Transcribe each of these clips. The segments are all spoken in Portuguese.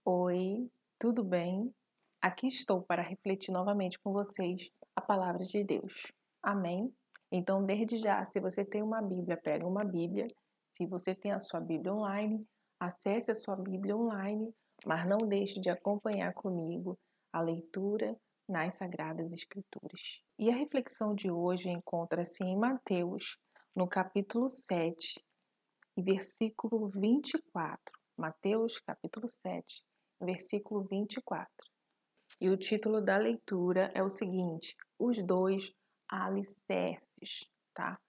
Oi, tudo bem? Aqui estou para refletir novamente com vocês a palavra de Deus. Amém? Então, desde já, se você tem uma Bíblia, pega uma Bíblia. Se você tem a sua Bíblia online, acesse a sua Bíblia online, mas não deixe de acompanhar comigo a leitura nas Sagradas Escrituras. E a reflexão de hoje encontra-se em Mateus, no capítulo 7, e versículo 24. Mateus, capítulo 7, versículo 24. E o título da leitura é o seguinte: os dois alicerces, tá?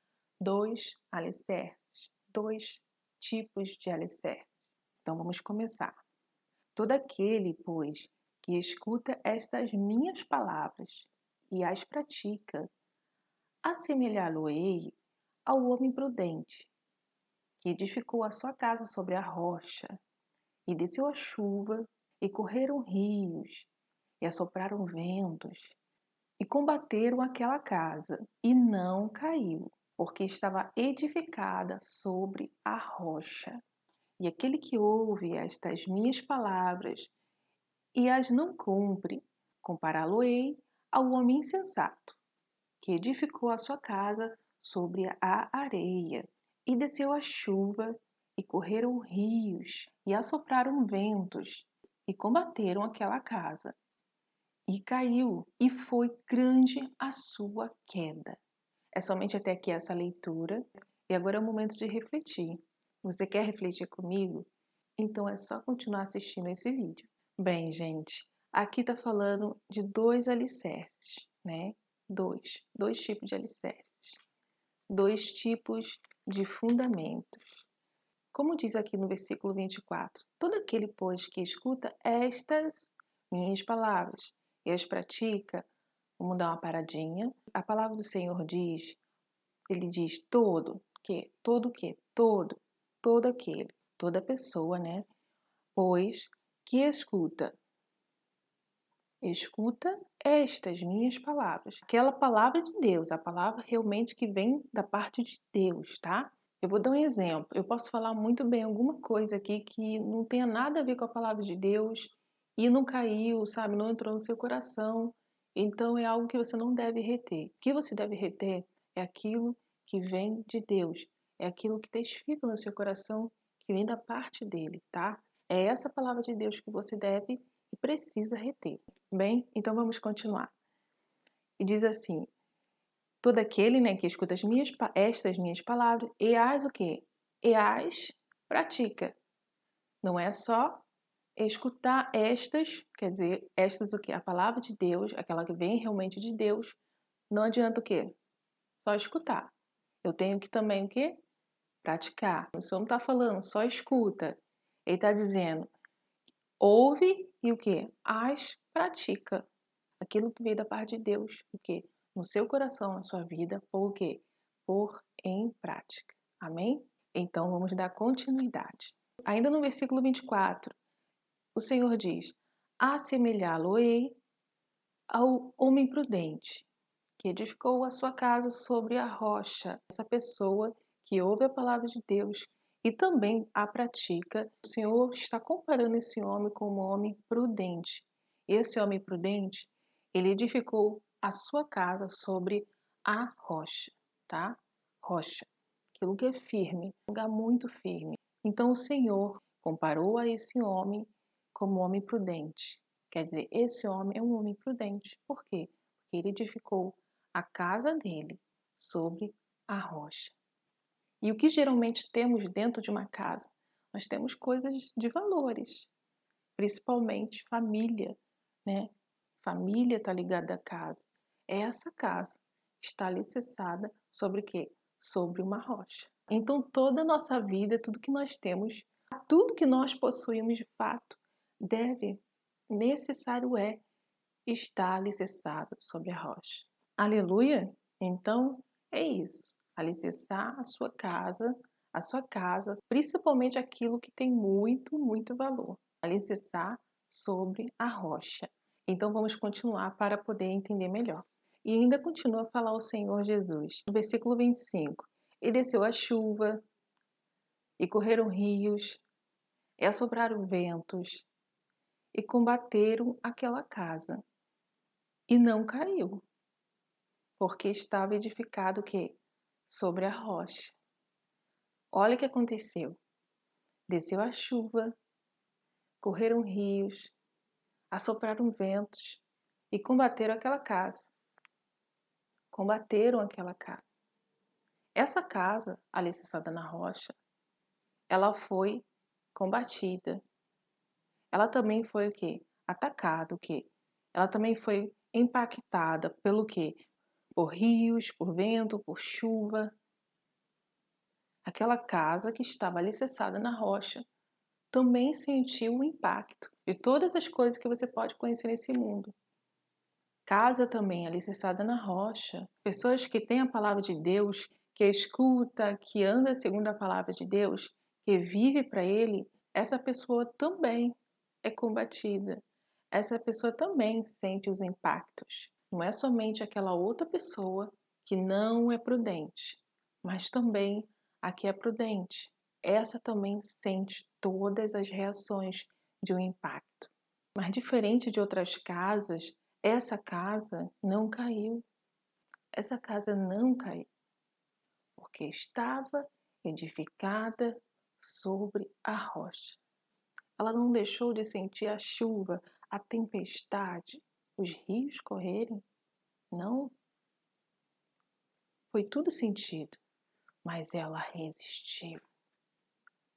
Dois alicerces, dois tipos de alicerces. Então vamos começar. Todo aquele, pois, que escuta estas minhas palavras e as pratica, assemelhá-lo-ei ao homem prudente, que edificou a sua casa sobre a rocha. E desceu a chuva, e correram rios, e assopraram ventos, e combateram aquela casa, e não caiu, porque estava edificada sobre a rocha. E aquele que ouve estas minhas palavras e as não cumpre, compará-lo-ei ao homem insensato, que edificou a sua casa sobre a areia. E desceu a chuva, e correram rios, e assopraram ventos, e combateram aquela casa. E caiu, e foi grande a sua queda. É somente até aqui essa leitura, e agora é o momento de refletir. Você quer refletir comigo? Então é só continuar assistindo esse vídeo. Bem, gente, aqui está falando de dois alicerces, né? Dois tipos de alicerces, dois tipos de fundamentos. Como diz aqui no versículo 24: todo aquele, pois, que escuta estas minhas palavras e as pratica, vamos dar uma paradinha. A palavra do Senhor diz, ele diz todo que, todo aquele, toda pessoa, né? Pois que escuta estas minhas palavras. Aquela palavra de Deus, a palavra realmente que vem da parte de Deus, tá? Eu vou dar um exemplo. Eu posso falar muito bem alguma coisa aqui que não tenha nada a ver com a palavra de Deus e não caiu, sabe? Não entrou no seu coração. Então é algo que você não deve reter. O que você deve reter é aquilo que vem de Deus. É aquilo que testifica no seu coração que vem da parte dele, tá? É essa palavra de Deus que você deve e precisa reter. Bem, então vamos continuar. E diz assim: todo aquele, né, que escuta estas minhas palavras e as o quê? E as pratica. Não é só escutar estas, quer dizer, estas o quê? A palavra de Deus, aquela que vem realmente de Deus. Não adianta o quê? Só escutar. Eu tenho que também o quê? Praticar. O Senhor não está falando, só escuta. Ele está dizendo, ouve e o quê? As pratica. Aquilo que veio da parte de Deus, o quê? No seu coração, na sua vida, por o quê? Por em prática. Amém? Então vamos dar continuidade. Ainda no versículo 24, o Senhor diz: assemelhá-lo-ei ao homem prudente, que edificou a sua casa sobre a rocha. Essa pessoa que ouve a palavra de Deus e também a pratica, o Senhor está comparando esse homem com um homem prudente. Esse homem prudente, ele edificou a sua casa sobre a rocha, tá? Rocha, aquilo que é firme, um lugar muito firme. Então o Senhor comparou a esse homem como um homem prudente. Quer dizer, esse homem é um homem prudente. Por quê? Porque ele edificou a casa dele sobre a rocha. E o que geralmente temos dentro de uma casa? Nós temos coisas de valores, principalmente família, né? Família está ligada à casa. Essa casa está alicerçada sobre o quê? Sobre uma rocha. Então toda a nossa vida, tudo que nós temos, tudo que nós possuímos de fato, deve, necessário é, estar alicerçado sobre a rocha. Aleluia? Então é isso. Alicerçar a sua casa, principalmente aquilo que tem muito, muito valor. Alicerçar sobre a rocha. Então vamos continuar para poder entender melhor. E ainda continua a falar o Senhor Jesus. No versículo 25. E desceu a chuva, e correram rios, e assopraram ventos, e combateram aquela casa, e não caiu, porque estava edificado o quê? Sobre a rocha. Olha o que aconteceu. Desceu a chuva, correram rios, assopraram ventos e combateram aquela casa. Combateram aquela casa. Essa casa, alicerçada na rocha, ela foi combatida. Ela também foi o quê? Atacada, o quê? Ela também foi impactada pelo quê? Por rios, por vento, por chuva. Aquela casa que estava alicerçada na rocha também sentiu o impacto de todas as coisas que você pode conhecer nesse mundo. Casa também alicerçada na rocha. Pessoas que têm a palavra de Deus, que escuta, que anda segundo a palavra de Deus, que vive para Ele, essa pessoa também é combatida. Essa pessoa também sente os impactos. Não é somente aquela outra pessoa que não é prudente, mas também a que é prudente. Essa também sente todas as reações de um impacto. Mas diferente de outras casas, essa casa não caiu. Essa casa não caiu, porque estava edificada sobre a rocha. Ela não deixou de sentir a chuva, a tempestade, os rios correrem. Não, foi tudo sentido, mas ela resistiu.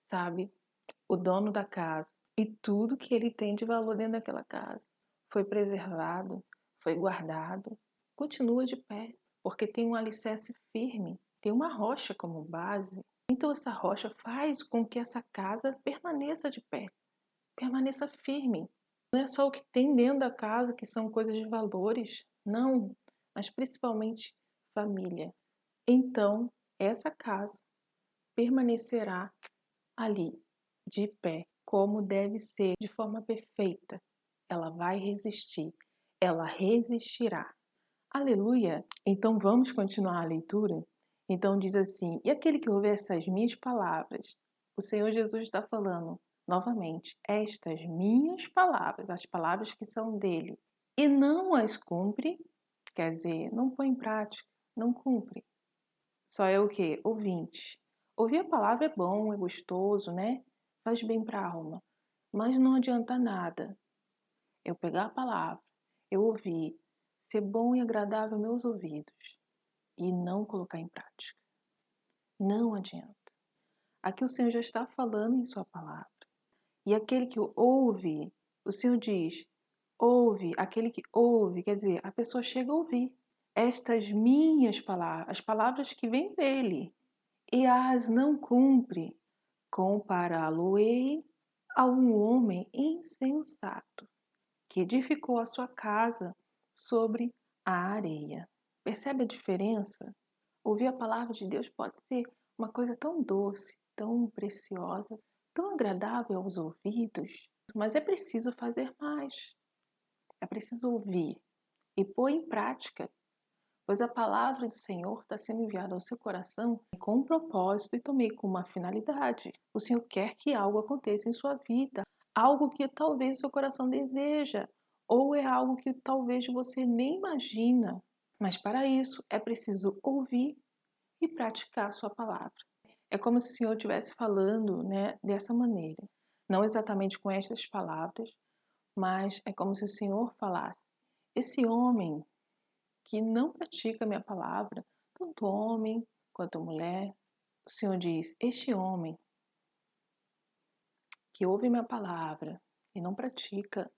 Sabe, o dono da casa e tudo que ele tem de valor dentro daquela casa foi preservado, foi guardado, continua de pé, porque tem um alicerce firme, tem uma rocha como base. Então essa rocha faz com que essa casa permaneça de pé, permaneça firme. Não é só o que tem dentro da casa que são coisas de valores, não, mas principalmente família. Então essa casa permanecerá ali, de pé, como deve ser, de forma perfeita. Ela vai resistir, ela resistirá. Aleluia! Então vamos continuar a leitura? Então diz assim: E aquele que ouve essas minhas palavras, o Senhor Jesus está falando novamente, estas minhas palavras, as palavras que são dele, e não as cumpre, quer dizer, não põe em prática, não cumpre. Só é o quê? Ouvinte. Ouvir a palavra é bom, é gostoso, né? Faz bem para a alma. Mas não adianta nada eu pegar a palavra, eu ouvir, ser bom e agradável aos meus ouvidos e não colocar em prática. Não adianta. Aqui o Senhor já está falando em sua palavra. E aquele que ouve, o Senhor diz, ouve, aquele que ouve, quer dizer, a pessoa chega a ouvir estas minhas palavras, as palavras que vêm dele, e as não cumpre, compará-lo-ei a um homem insensato que edificou a sua casa sobre a areia. Percebe a diferença? Ouvir a palavra de Deus pode ser uma coisa tão doce, tão preciosa, tão agradável aos ouvidos, mas é preciso fazer mais. É preciso ouvir e pôr em prática, pois a palavra do Senhor está sendo enviada ao seu coração com um propósito e também com uma finalidade. O Senhor quer que algo aconteça em sua vida, algo que talvez seu coração deseja, ou é algo que talvez você nem imagina. Mas para isso é preciso ouvir e praticar a sua palavra. É como se o Senhor estivesse falando, né, dessa maneira. Não exatamente com estas palavras, mas é como se o Senhor falasse: esse homem que não pratica a minha palavra, tanto homem quanto mulher, o Senhor diz: este homem que ouve minha palavra e não pratica,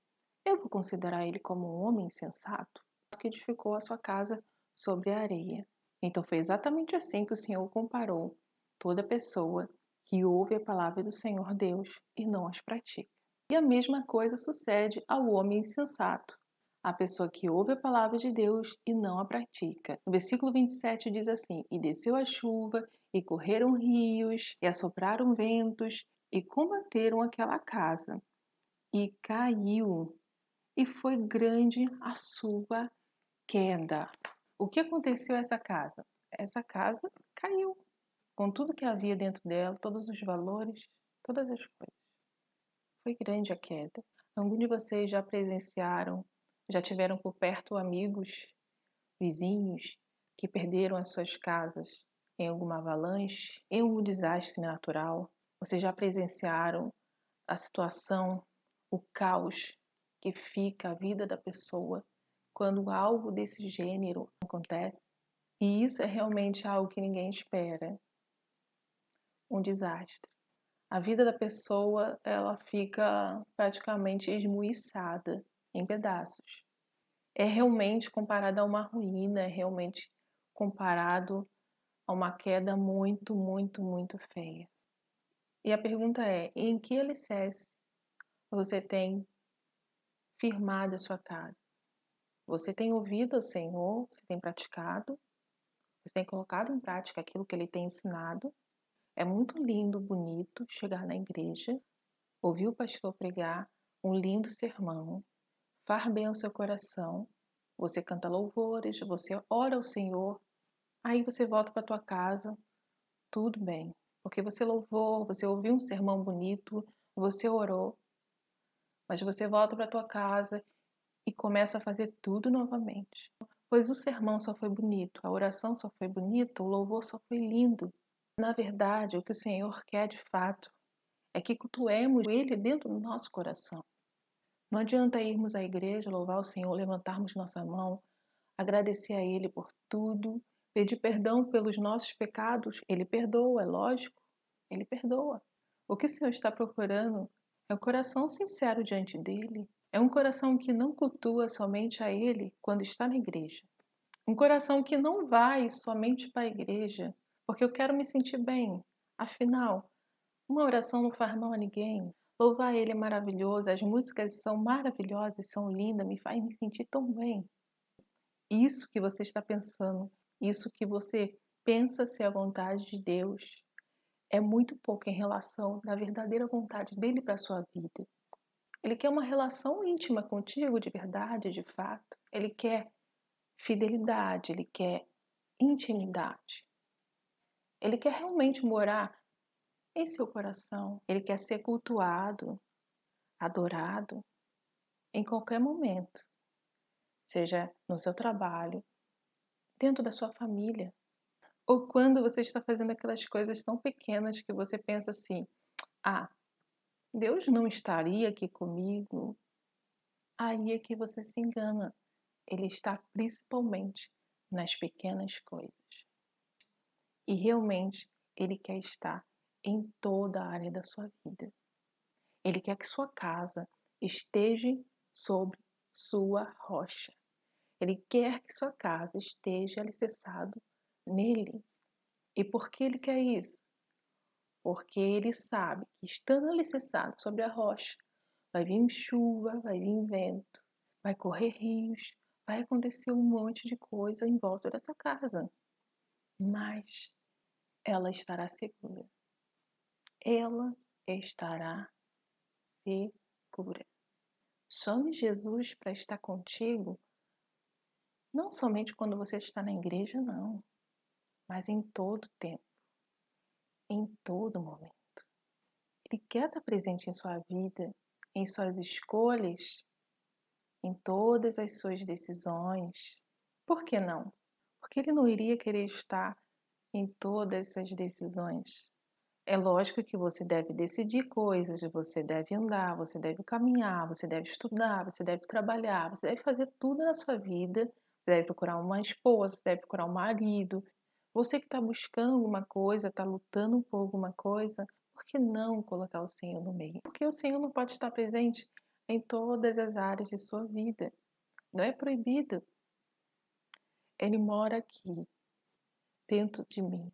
eu vou considerar ele como um homem insensato que edificou a sua casa sobre a areia. Então foi exatamente assim que o Senhor comparou toda pessoa que ouve a palavra do Senhor Deus e não as pratica. E a mesma coisa sucede ao homem insensato, a pessoa que ouve a palavra de Deus e não a pratica. No versículo 27 diz assim: E desceu a chuva, e correram rios, e assopraram ventos, e combateram aquela casa, e caiu, e foi grande a sua queda. O que aconteceu a essa casa? Essa casa caiu, com tudo que havia dentro dela, todos os valores, todas as coisas. Foi grande a queda. Algum de vocês já presenciaram, já tiveram por perto amigos, vizinhos que perderam as suas casas em alguma avalanche, em algum desastre natural? Vocês já presenciaram a situação, o caos que fica a vida da pessoa quando algo desse gênero acontece? E isso é realmente algo que ninguém espera, um desastre. A vida da pessoa, ela fica praticamente esmuiçada em pedaços. É realmente comparado a uma ruína, é realmente comparado a uma queda muito, muito, muito feia. E a pergunta é: em que alicerce você tem firmado a sua casa? Você tem ouvido ao Senhor? Você tem praticado? Você tem colocado em prática aquilo que Ele tem ensinado? É muito lindo, bonito chegar na igreja, ouvir o pastor pregar um lindo sermão, faz bem ao seu coração, você canta louvores, você ora ao Senhor, aí você volta para tua casa, tudo bem, porque você louvou, você ouviu um sermão bonito, você orou, mas você volta para tua casa e começa a fazer tudo novamente. Pois o sermão só foi bonito, a oração só foi bonita, o louvor só foi lindo. Na verdade, o que o Senhor quer de fato é que cultuemos Ele dentro do nosso coração. Não adianta irmos à igreja, louvar o Senhor, levantarmos nossa mão, agradecer a Ele por tudo, pedir perdão pelos nossos pecados. Ele perdoa, é lógico, Ele perdoa. O que o Senhor está procurando é um coração sincero diante dEle. É um coração que não cultua somente a Ele quando está na igreja. Um coração que não vai somente para a igreja porque eu quero me sentir bem. Afinal, uma oração não faz mal a ninguém. Louvar Ele é maravilhoso, as músicas são maravilhosas, são lindas, me faz me sentir tão bem. Isso que você está pensando, isso que você pensa ser a vontade de Deus, é muito pouco em relação à verdadeira vontade dele para a sua vida. Ele quer uma relação íntima contigo de verdade, de fato. Ele quer fidelidade, ele quer intimidade. Ele quer realmente morar em seu coração. Ele quer ser cultuado, adorado em qualquer momento, seja no seu trabalho, dentro da sua família, ou quando você está fazendo aquelas coisas tão pequenas que você pensa assim: ah, Deus não estaria aqui comigo. Aí é que você se engana. Ele está principalmente nas pequenas coisas. E realmente Ele quer estar em toda a área da sua vida. Ele quer que sua casa esteja sobre sua rocha. Ele quer que sua casa esteja alicerçado nele. E por que ele quer isso? Porque ele sabe que estando alicerçado sobre a rocha, vai vir chuva, vai vir vento, vai correr rios, vai acontecer um monte de coisa em volta dessa casa. Mas ela estará segura. Ela estará segura. Chame Jesus para estar contigo, não somente quando você está na igreja, não, mas em todo tempo, em todo momento. Ele quer estar presente em sua vida, em suas escolhas, em todas as suas decisões. Por que não? Porque ele não iria querer estar em todas as suas decisões. É lógico que você deve decidir coisas, você deve andar, você deve caminhar, você deve estudar, você deve trabalhar, você deve fazer tudo na sua vida. Você deve procurar uma esposa, você deve procurar um marido. Você que está buscando alguma coisa, está lutando por alguma coisa, por que não colocar o Senhor no meio? Porque o Senhor não pode estar presente em todas as áreas de sua vida. Não é proibido. Ele mora aqui, dentro de mim,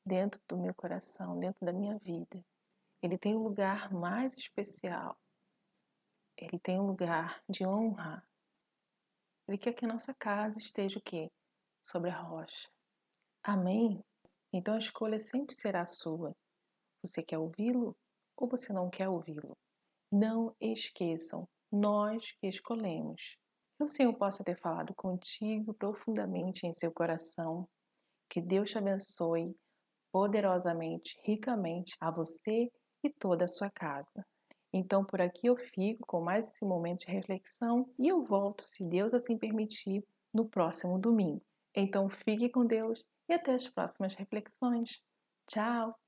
dentro do meu coração, dentro da minha vida. Ele tem um lugar mais especial. Ele tem um lugar de honra. Ele quer que a nossa casa esteja o quê? Sobre a rocha. Amém? Então a escolha sempre será sua. Você quer ouvi-lo ou você não quer ouvi-lo? Não esqueçam, nós que escolhemos. Que o Senhor possa ter falado contigo profundamente em seu coração. Que Deus te abençoe poderosamente, ricamente a você e toda a sua casa. Então, por aqui eu fico com mais esse momento de reflexão e eu volto, se Deus assim permitir, no próximo domingo. Então, fique com Deus e até as próximas reflexões. Tchau!